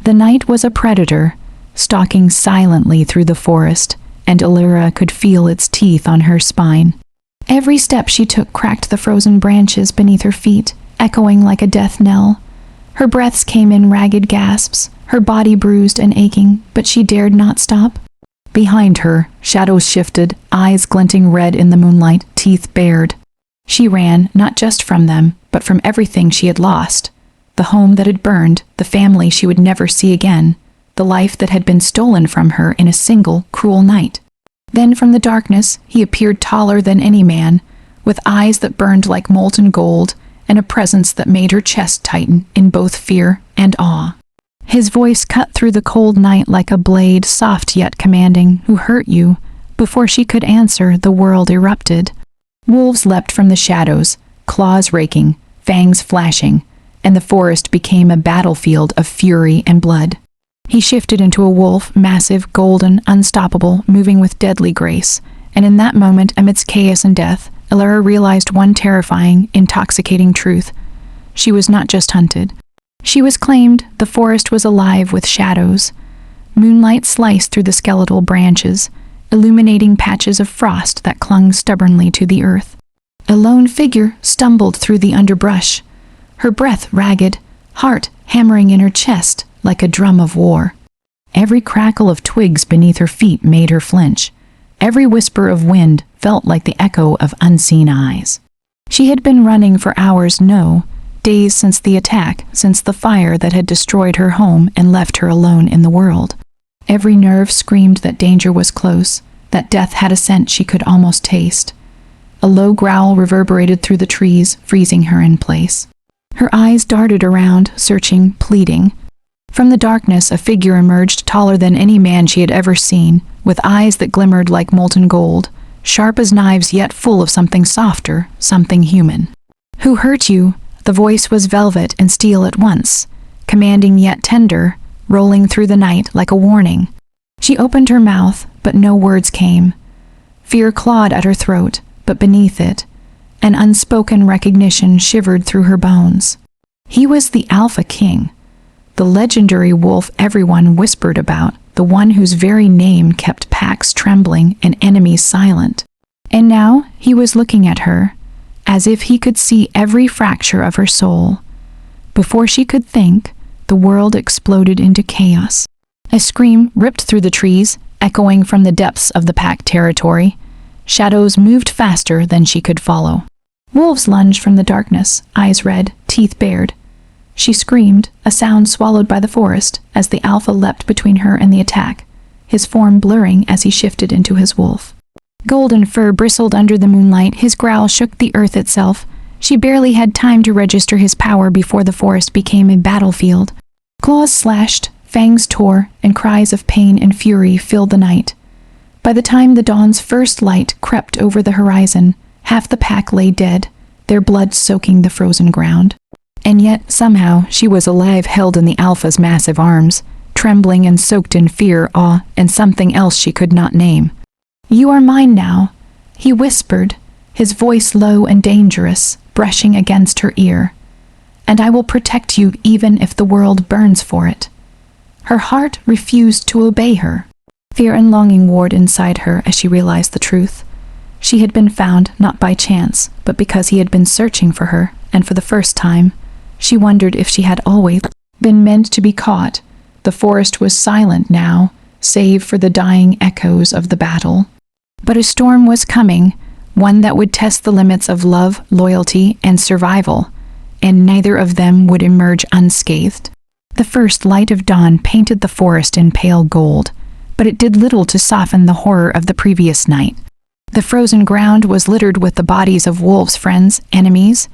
The night was a predator, stalking silently through the forest, and Alira could feel its teeth on her spine. Every step she took cracked the frozen branches beneath her feet, echoing like a death knell. Her breaths came in ragged gasps, her body bruised and aching, but she dared not stop. Behind her, shadows shifted, eyes glinting red in the moonlight, teeth bared. She ran, not just from them, but from everything she had lost. The home that had burned, the family she would never see again, the life that had been stolen from her in a single, cruel night. Then from the darkness, he appeared taller than any man, with eyes that burned like molten gold, and a presence that made her chest tighten in both fear and awe. His voice cut through the cold night like a blade, soft yet commanding. "Who hurt you?" Before she could answer, the world erupted. Wolves leapt from the shadows, claws raking, fangs flashing, and the forest became a battlefield of fury and blood. He shifted into a wolf, massive, golden, unstoppable, moving with deadly grace, and in that moment, amidst chaos and death, Alira realized one terrifying, intoxicating truth. She was not just hunted. She was claimed. The forest was alive with shadows. Moonlight sliced through the skeletal branches, illuminating patches of frost that clung stubbornly to the earth. A lone figure stumbled through the underbrush, her breath ragged, heart hammering in her chest like a drum of war. Every crackle of twigs beneath her feet made her flinch. Every whisper of wind felt like the echo of unseen eyes. She had been running for hours, no, days since the attack, since the fire that had destroyed her home and left her alone in the world. Every nerve screamed that danger was close, that death had a scent she could almost taste. A low growl reverberated through the trees, freezing her in place. Her eyes darted around, searching, pleading. From the darkness, a figure emerged taller than any man she had ever seen, with eyes that glimmered like molten gold, sharp as knives yet full of something softer, something human. "Who hurt you?" The voice was velvet and steel at once, commanding yet tender, rolling through the night like a warning. She opened her mouth, but no words came. Fear clawed at her throat, but beneath it, an unspoken recognition shivered through her bones. He was the Alpha King, the legendary wolf everyone whispered about, the one whose very name kept packs trembling and enemies silent. And now he was looking at her, as if he could see every fracture of her soul. Before she could think, the world exploded into chaos. A scream ripped through the trees, echoing from the depths of the pack territory. Shadows moved faster than she could follow. Wolves lunged from the darkness, eyes red, teeth bared. She screamed, a sound swallowed by the forest, as the alpha leapt between her and the attack, his form blurring as he shifted into his wolf. Golden fur bristled under the moonlight, his growl shook the earth itself. She barely had time to register his power before the forest became a battlefield. Claws slashed, fangs tore, and cries of pain and fury filled the night. By the time the dawn's first light crept over the horizon, half the pack lay dead, their blood soaking the frozen ground. And yet, somehow, she was alive, held in the Alpha's massive arms, trembling and soaked in fear, awe, and something else she could not name. "You are mine now," he whispered, his voice low and dangerous, brushing against her ear. "And I will protect you even if the world burns for it." Her heart refused to obey her. Fear and longing warred inside her as she realized the truth. She had been found not by chance, but because he had been searching for her, and for the first time, she wondered if she had always been meant to be caught. The forest was silent now, save for the dying echoes of the battle. But a storm was coming, one that would test the limits of love, loyalty, and survival, and neither of them would emerge unscathed. The first light of dawn painted the forest in pale gold, but it did little to soften the horror of the previous night. The frozen ground was littered with the bodies of wolves' friends, enemies,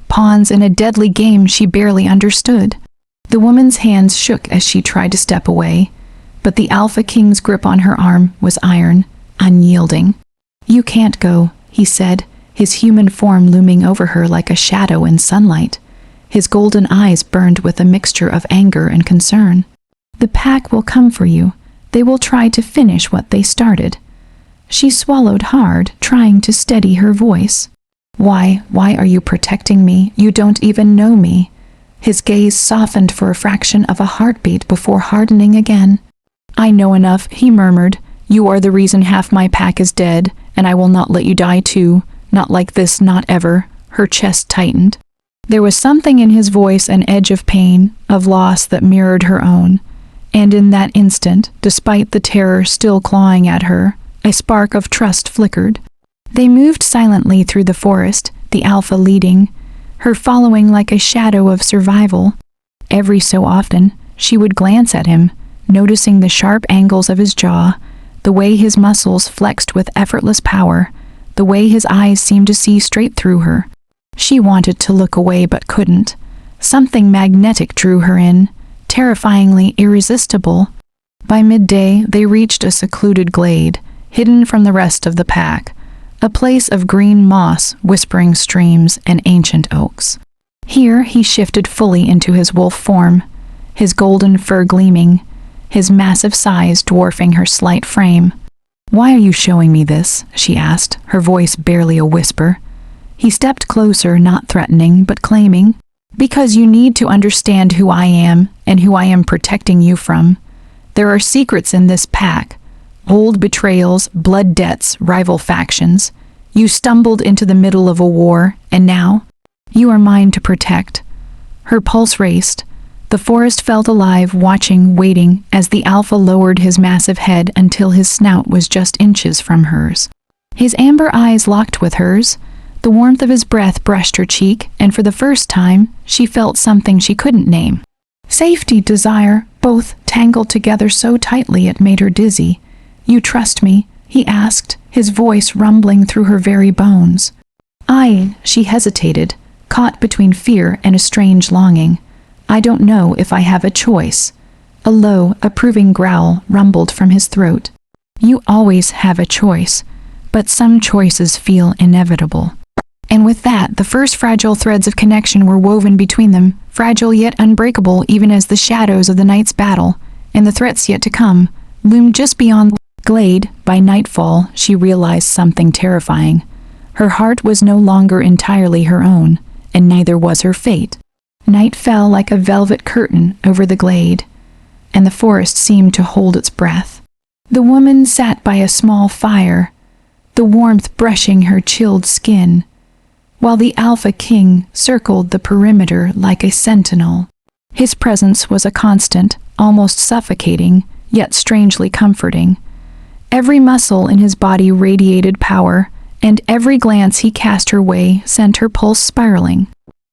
pawns in a deadly game she barely understood. The woman's hands shook as she tried to step away, but the Alpha King's grip on her arm was iron, unyielding. "You can't go," he said, his human form looming over her like a shadow in sunlight. His golden eyes burned with a mixture of anger and concern. "The pack will come for you. They will try to finish what they started." She swallowed hard, trying to steady her voice. Why are you protecting me? You don't even know me." His gaze softened for a fraction of a heartbeat before hardening again. "I know enough," he murmured. "You are the reason half my pack is dead, and I will not let you die too. Not like this, not ever." Her chest tightened. There was something in his voice, an edge of pain, of loss that mirrored her own. And in that instant, despite the terror still clawing at her, a spark of trust flickered. They moved silently through the forest, the alpha leading, her following like a shadow of survival. Every so often, she would glance at him, noticing the sharp angles of his jaw, the way his muscles flexed with effortless power, the way his eyes seemed to see straight through her. She wanted to look away but couldn't. Something magnetic drew her in, terrifyingly irresistible. By midday, they reached a secluded glade, hidden from the rest of the pack, a place of green moss, whispering streams, and ancient oaks. Here he shifted fully into his wolf form, his golden fur gleaming, his massive size dwarfing her slight frame. "Why are you showing me this?" she asked, her voice barely a whisper. He stepped closer, not threatening, but claiming, "Because you need to understand who I am and who I am protecting you from. There are secrets in this pack, old betrayals, blood debts, rival factions. You stumbled into the middle of a war, and now you are mine to protect." Her pulse raced. The forest felt alive, watching, waiting, as the alpha lowered his massive head until his snout was just inches from hers. His amber eyes locked with hers. The warmth of his breath brushed her cheek, and for the first time, she felt something she couldn't name. Safety, desire, both tangled together so tightly it made her dizzy. "You trust me?" he asked, his voice rumbling through her very bones. She hesitated, caught between fear and a strange longing. "I don't know if I have a choice." A low, approving growl rumbled from his throat. "You always have a choice, but some choices feel inevitable." And with that, the first fragile threads of connection were woven between them, fragile yet unbreakable even as the shadows of the night's battle, and the threats yet to come, loomed just beyond the glade. By nightfall, she realized something terrifying. Her heart was no longer entirely her own, and neither was her fate. Night fell like a velvet curtain over the glade, and the forest seemed to hold its breath. The woman sat by a small fire, the warmth brushing her chilled skin, while the Alpha King circled the perimeter like a sentinel. His presence was a constant, almost suffocating, yet strangely comforting. Every muscle in his body radiated power, and every glance he cast her way sent her pulse spiraling.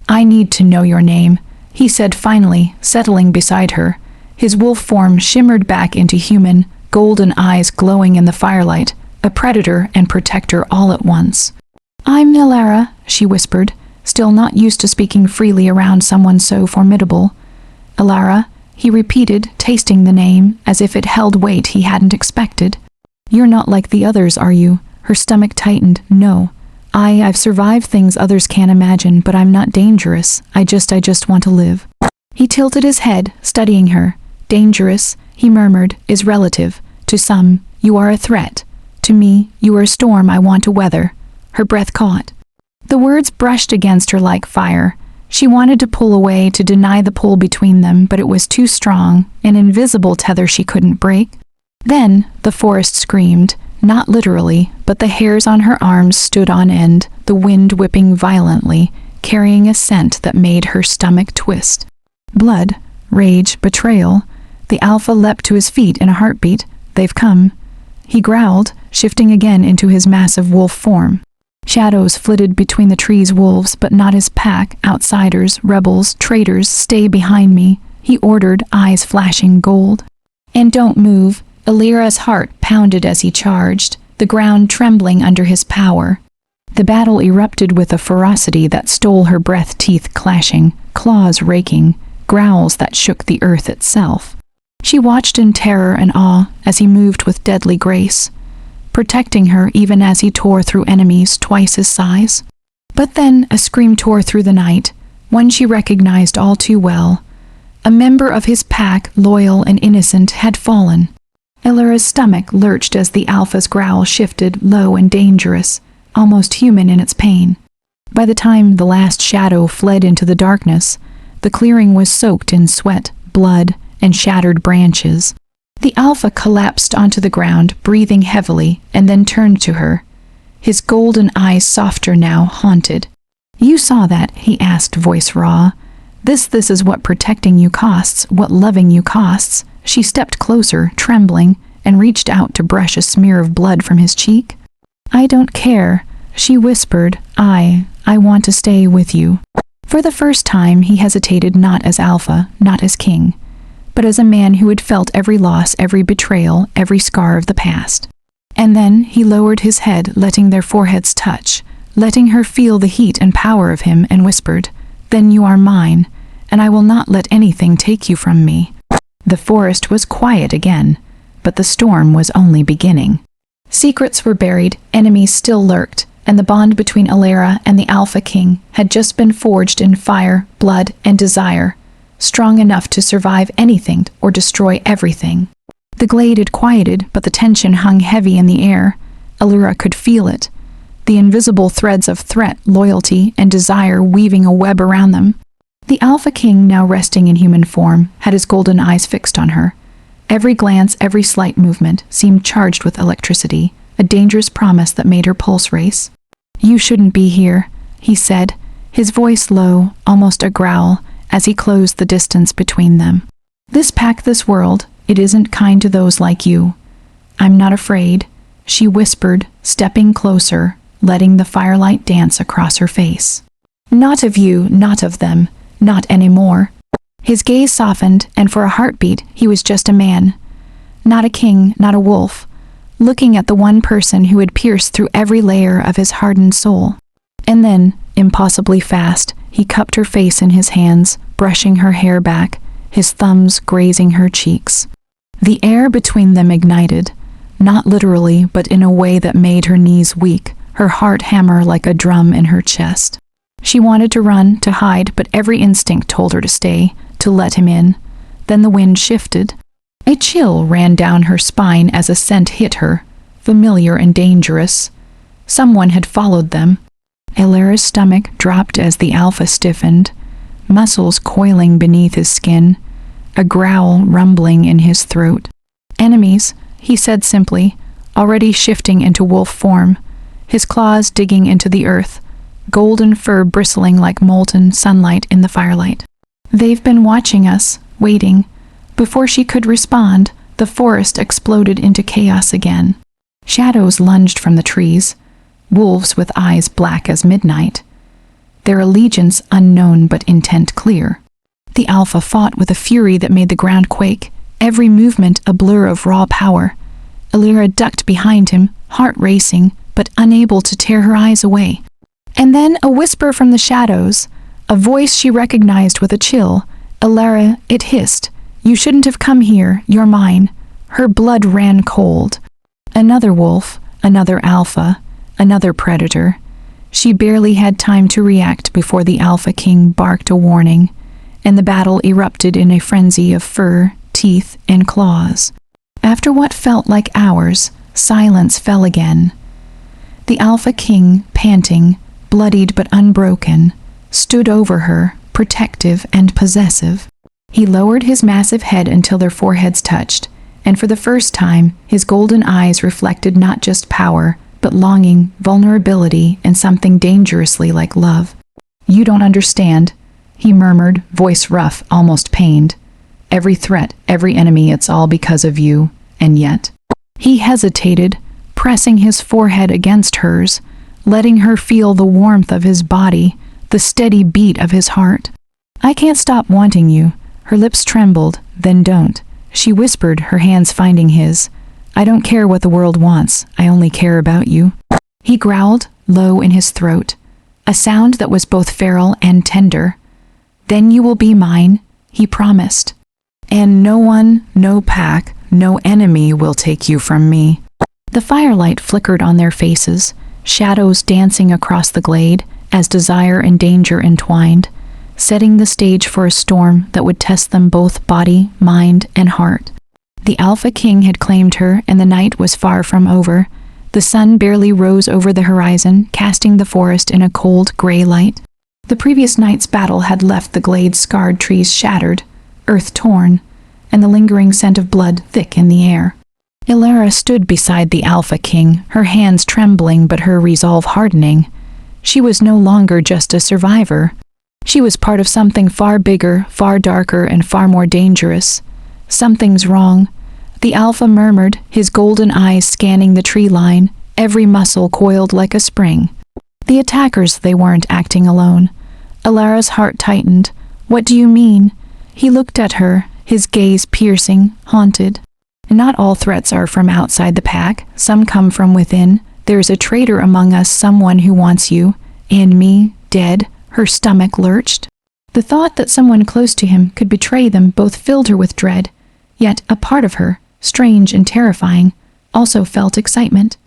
"I need to know your name," he said finally, settling beside her. His wolf form shimmered back into human, golden eyes glowing in the firelight, a predator and protector all at once. "I'm Ilara," she whispered, still not used to speaking freely around someone so formidable. "Ilara," he repeated, tasting the name as if it held weight he hadn't expected. "You're not like the others, are you?" Her stomach tightened. "No. I've survived things others can't imagine, but I'm not dangerous. I just want to live." He tilted his head, studying her. "Dangerous," he murmured, "is relative. To some, you are a threat. To me, you are a storm I want to weather." Her breath caught. The words brushed against her like fire. She wanted to pull away, to deny the pull between them, but it was too strong, an invisible tether she couldn't break. Then, the forest screamed. Not literally, but the hairs on her arms stood on end, the wind whipping violently, carrying a scent that made her stomach twist. Blood, rage, betrayal. The Alpha leapt to his feet in a heartbeat. "They've come." He growled, shifting again into his massive wolf form. Shadows flitted between the trees' wolves, but not his pack. "Outsiders, rebels, traitors, stay behind me," he ordered, eyes flashing gold. "And don't move." Illyra's heart pounded as he charged, the ground trembling under his power. The battle erupted with a ferocity that stole her breath, teeth clashing, claws raking, growls that shook the earth itself. She watched in terror and awe as he moved with deadly grace, protecting her even as he tore through enemies twice his size. But then a scream tore through the night, one she recognized all too well. A member of his pack, loyal and innocent, had fallen. Illyra's stomach lurched as the Alpha's growl shifted, low and dangerous, almost human in its pain. By the time the last shadow fled into the darkness, The clearing was soaked in sweat, blood, and shattered branches. The Alpha collapsed onto the ground, breathing heavily, and then turned to her. His golden eyes, softer now, haunted. "You saw that?" he asked, voice raw. This is what protecting you costs, what loving you costs." She stepped closer, trembling, and reached out to brush a smear of blood from his cheek. "I don't care," she whispered. I want to stay with you." For the first time, he hesitated, not as Alpha, not as king, but as a man who had felt every loss, every betrayal, every scar of the past. And then he lowered his head, letting their foreheads touch, letting her feel the heat and power of him, and whispered, "Then you are mine, and I will not let anything take you from me." The forest was quiet again, but the storm was only beginning. Secrets were buried, enemies still lurked, and the bond between Alara and the Alpha King had just been forged in fire, blood, and desire, strong enough to survive anything or destroy everything. The glade had quieted, but the tension hung heavy in the air. Alara could feel it, the invisible threads of threat, loyalty, and desire weaving a web around them. The Alpha King, now resting in human form, had his golden eyes fixed on her. Every glance, every slight movement seemed charged with electricity, a dangerous promise that made her pulse race. "You shouldn't be here," he said, his voice low, almost a growl, as he closed the distance between them. "This pack, this world, it isn't kind to those like you." "I'm not afraid," she whispered, stepping closer, letting the firelight dance across her face. "Not of you, not of them, not anymore." His gaze softened, and for a heartbeat, he was just a man. Not a king, not a wolf, looking at the one person who had pierced through every layer of his hardened soul. And then, impossibly fast, he cupped her face in his hands, brushing her hair back, his thumbs grazing her cheeks. The air between them ignited, not literally, but in a way that made her knees weak, her heart hammer like a drum in her chest. She wanted to run, to hide, but every instinct told her to stay, to let him in. Then the wind shifted. A chill ran down her spine as a scent hit her, familiar and dangerous. Someone had followed them. Alara's stomach dropped as the Alpha stiffened, muscles coiling beneath his skin, a growl rumbling in his throat. "Enemies," he said simply, already shifting into wolf form, his claws digging into the earth, golden fur bristling like molten sunlight in the firelight. "They've been watching us, waiting." Before she could respond, the forest exploded into chaos again. Shadows lunged from the trees, wolves with eyes black as midnight, their allegiance unknown but intent clear. The Alpha fought with a fury that made the ground quake, every movement a blur of raw power. Alara ducked behind him, heart racing, but unable to tear her eyes away. And then a whisper from the shadows, a voice she recognized with a chill. "Alara," it hissed. "You shouldn't have come here, you're mine." Her blood ran cold. Another wolf, another Alpha, another predator. She barely had time to react before the Alpha King barked a warning, and the battle erupted in a frenzy of fur, teeth, and claws. After what felt like hours, silence fell again. The Alpha King, panting, bloodied but unbroken, stood over her, protective and possessive. He lowered his massive head until their foreheads touched, and for the first time, his golden eyes reflected not just power, but longing, vulnerability, and something dangerously like love. "You don't understand," he murmured, voice rough, almost pained. "Every threat, every enemy, it's all because of you, and yet." He hesitated, pressing his forehead against hers, letting her feel the warmth of his body, the steady beat of his heart. "I can't stop wanting you." Her lips trembled. "Then don't," she whispered, her hands finding his. "I don't care what the world wants, I only care about you." He growled, low in his throat, a sound that was both feral and tender. "Then you will be mine," he promised. "And no one, no pack, no enemy will take you from me." The firelight flickered on their faces, shadows dancing across the glade as desire and danger entwined, setting the stage for a storm that would test them both body, mind, and heart. The Alpha King had claimed her, and the night was far from over. The sun barely rose over the horizon, casting the forest in a cold, gray light. The previous night's battle had left the glade's scarred trees shattered, earth torn, and the lingering scent of blood thick in the air. Ilara stood beside the Alpha King, her hands trembling but her resolve hardening. She was no longer just a survivor. She was part of something far bigger, far darker, and far more dangerous. Something's wrong. The Alpha murmured, his golden eyes scanning the tree line, every muscle coiled like a spring. The attackers, they weren't acting alone. Ilara's heart tightened. What do you mean? He looked at her, his gaze piercing, haunted. Not all threats are from outside the pack. Some come from within. There's a traitor among us, someone who wants you. And me, dead. Her stomach lurched. The thought that someone close to him could betray them both filled her with dread. Yet a part of her, strange and terrifying, also felt excitement.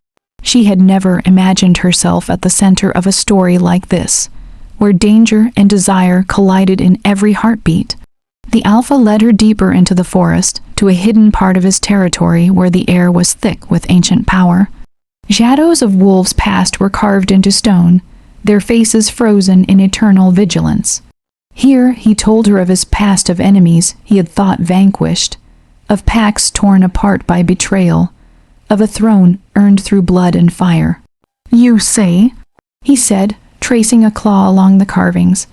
She had never imagined herself at the center of a story like this, where danger and desire collided in every heartbeat. The Alpha led her deeper into the forest, to a hidden part of his territory where the air was thick with ancient power. Shadows of wolves past were carved into stone, their faces frozen in eternal vigilance. Here he told her of his past, of enemies he had thought vanquished, of packs torn apart by betrayal, of a throne earned through blood and fire. "You say," he said, tracing a claw along the carvings,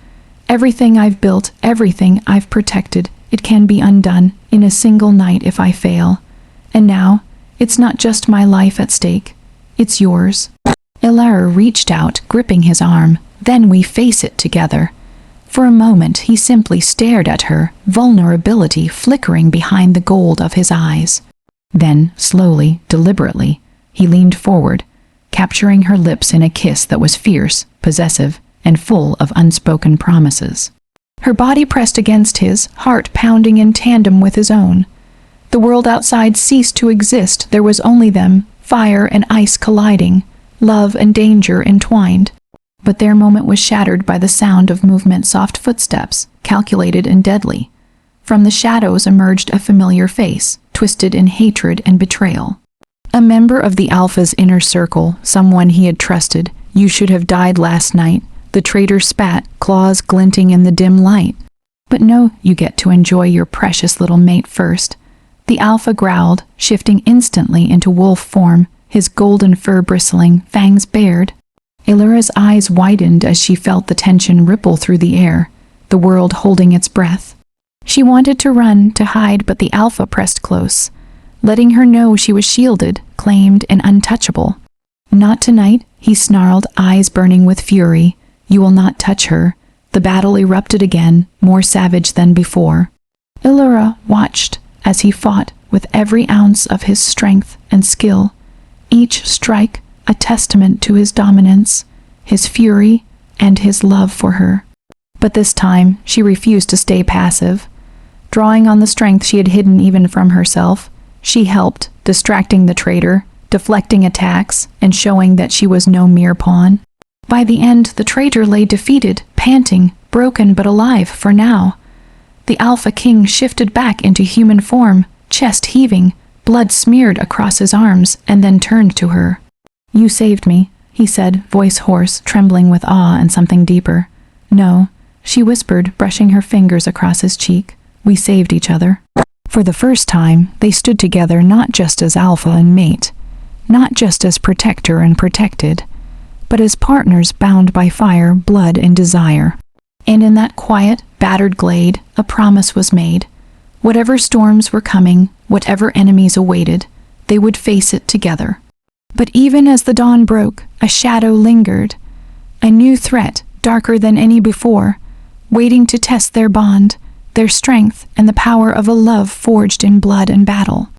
"everything I've built, everything I've protected, it can be undone in a single night if I fail. And now, it's not just my life at stake, it's yours." Ilara reached out, gripping his arm. "Then we face it together." For a moment he simply stared at her, vulnerability flickering behind the gold of his eyes. Then, slowly, deliberately, he leaned forward, capturing her lips in a kiss that was fierce, possessive, and full of unspoken promises. Her body pressed against his, heart pounding in tandem with his own. The world outside ceased to exist. There was only them, fire and ice colliding, love and danger entwined. But their moment was shattered by the sound of movement, soft footsteps, calculated and deadly. From the shadows emerged a familiar face, twisted in hatred and betrayal. A member of the Alpha's inner circle, someone he had trusted. "You should have died last night," the traitor spat, claws glinting in the dim light. "But no, you get to enjoy your precious little mate first." The Alpha growled, shifting instantly into wolf form, his golden fur bristling, fangs bared. Ilara's eyes widened as she felt the tension ripple through the air, the world holding its breath. She wanted to run, to hide, but the Alpha pressed close, letting her know she was shielded, claimed, and untouchable. "Not tonight," he snarled, eyes burning with fury. "You will not touch her." The battle erupted again, more savage than before. Ilara watched as he fought with every ounce of his strength and skill, each strike a testament to his dominance, his fury, and his love for her. But this time, she refused to stay passive. Drawing on the strength she had hidden even from herself, she helped, distracting the traitor, deflecting attacks, and showing that she was no mere pawn. By the end, the traitor lay defeated, panting, broken but alive for now. The Alpha King shifted back into human form, chest heaving, blood smeared across his arms, and then turned to her. "You saved me," he said, voice hoarse, trembling with awe and something deeper. "No," she whispered, brushing her fingers across his cheek. "We saved each other." For the first time, they stood together not just as alpha and mate, not just as protector and protected, but as partners bound by fire, blood, and desire. And in that quiet, battered glade, a promise was made. Whatever storms were coming, whatever enemies awaited, they would face it together. But even as the dawn broke, a shadow lingered, a new threat, darker than any before, waiting to test their bond, their strength, and the power of a love forged in blood and battle.